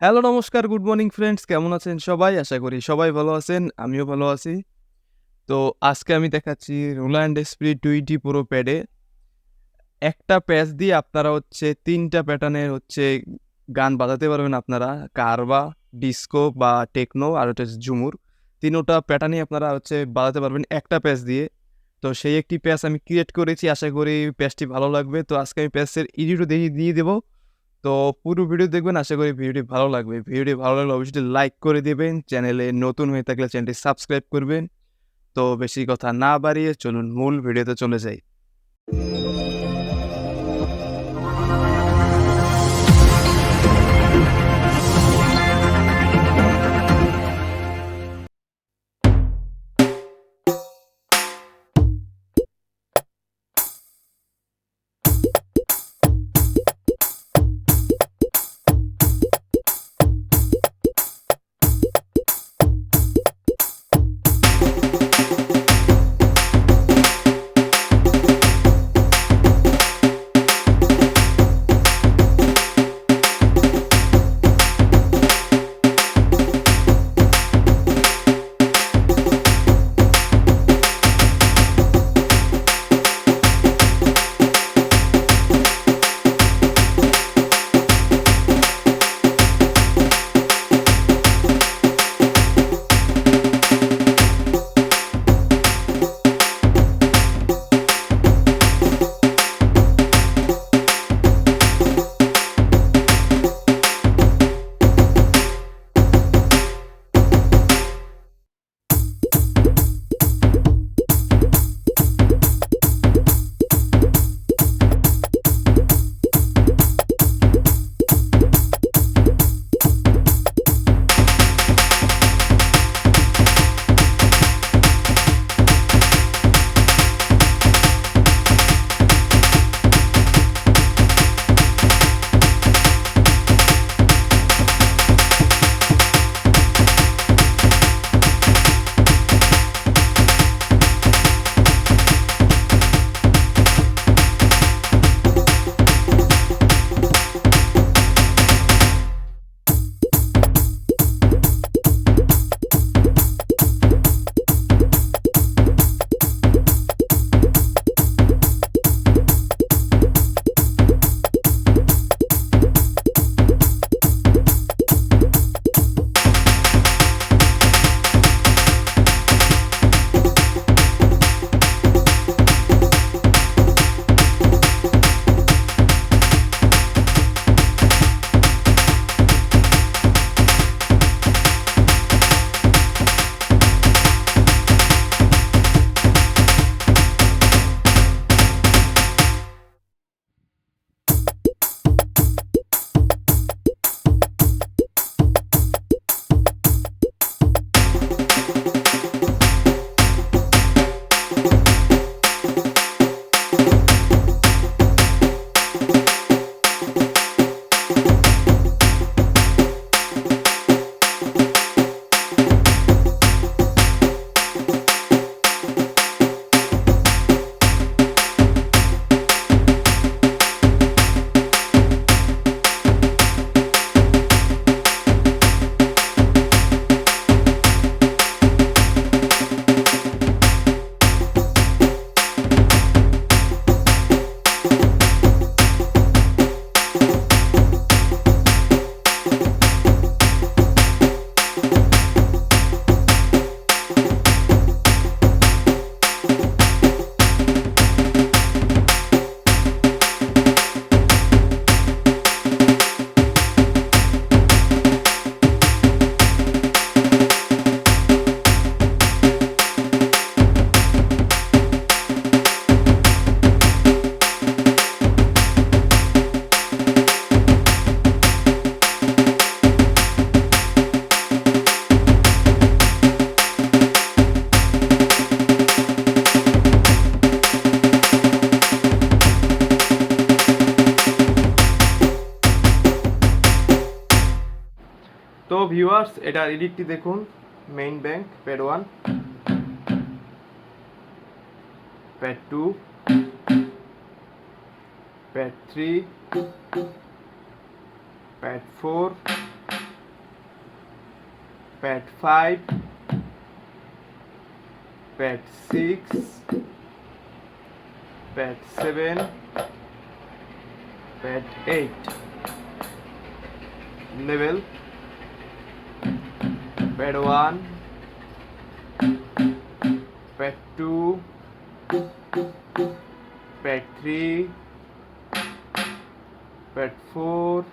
Hello, নমস্কার, good morning friends. কেমন আছেন সবাই? আশা করি সবাই ভালো আছেন। আমিও ভালো আছি। তো আজকে আমি দেখাচ্ছি রোল্যান্ড এসপ্রিট 20 প্রো প্যাডে একটা প্যাচ দিয়ে আপনারা ৩ টা প্যাটার্নের গান বাজাতে পারবেন আপনারা। কারবা, ডিস্কো বা টেকনো আর ঝুমুর। ৩ টা প্যাটার্নই আপনারা বাজাতে পারবেন একটা প্যাচ দিয়ে। তো সেই একটি প্যাচ আমি ক্রিয়েট করেছি। আশা করি প্যাচটি ভালো লাগবে। তো আজকে আমি প্যাচের এডিটও দিয়ে দেবো। তো পুরো ভিডিও দেখবেন, আশা করি ভিডিওটি ভালো লাগবে। ভিডিওটি ভালো লাগলে অবশ্যই লাইক করে দিবেন। চ্যানেলে নতুন হয়ে থাকলে চ্যানেলটি সাবস্ক্রাইব করবেন। তো বেশি কথা না বাড়িয়ে চলুন মূল ভিডিওতে চলে যাই। তো ভিউয়ার্স, এটার এডিটটি দেখুন। Main bank, pad 1, pad 2, pad 3, pad 4, pad 5, pad 6, pad 7, pad 8. Level pad 1, pad 2, pad 3, pad 4,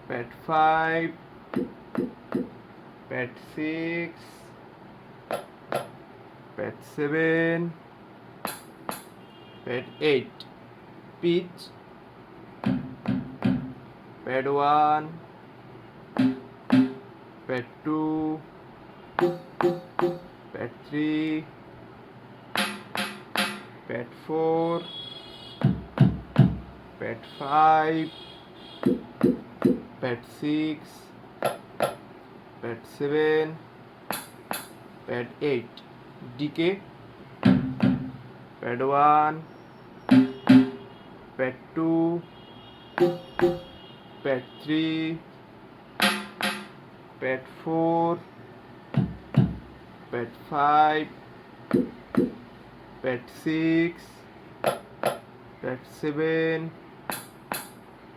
pad 5, pad 6, pad 7, pad 8. Pitch pad 1, pad 2, pad 3, pad 4, pad 5, pad 6, pad 7, pad 8. Decay pad 1, pad 2, pad 3, pad 4, pad 5, pad 6, pad 7,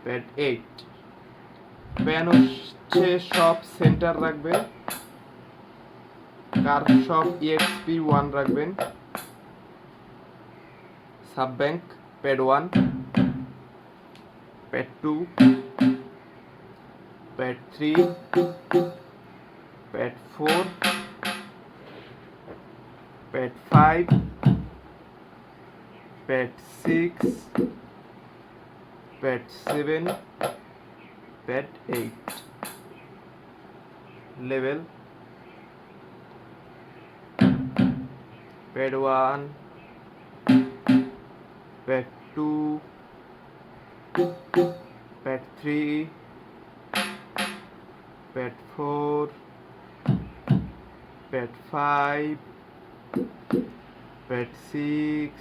pad 8. Pan হচ্ছে সব centre রাখবেন, curve সব EXP 1 রাখবেন। Sub bank pad 1, pad 2, pad 3, pad 4, pad 5, pad 6, pad 7, pad 8. Level pad 1, pad 2, pad 3, pad 4, pad 5, pad 6,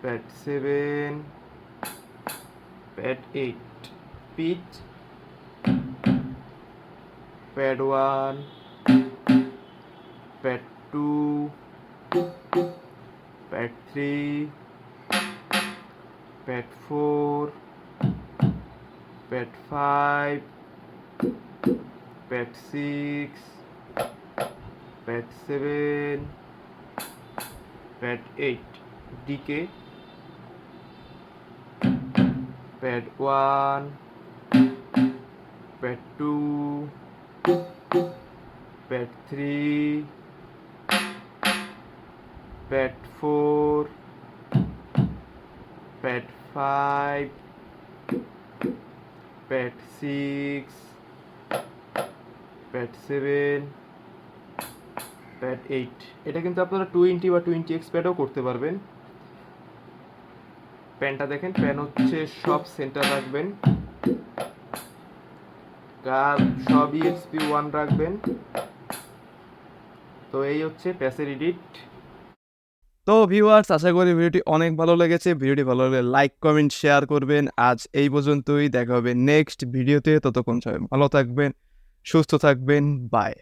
pad 7, pad 8. Pitch pad 1, pad 2, pad 3, pad 4, pad 5, pad 6, pad 7, pad 8. Decay pad 1, pad 2, pad 3, pad 4, pad 5, pad 6, pad 7, pad 8. এটা কিন্তু আপনারা 20 বা 20x প্যাডও করতে পারবেন। প্যানটা দেখেন, pan হচ্ছে সব সেন্টার রাখবেন, কার্ভ সব EXP 1 রাখবেন। তো এই হচ্ছে প্যাসের এডিট। তো ভিউয়ার্স, আশা করি ভিডিওটি অনেক ভালো লেগেছে। ভিডিওটি ভালো লাগলে লাইক, কমেন্ট, শেয়ার করবেন। আজ এই পর্যন্তই, দেখা হবে নেক্সট ভিডিওতে। ততক্ষণ সবাই ভালো থাকবেন, সুস্থ থাকবেন। বাই।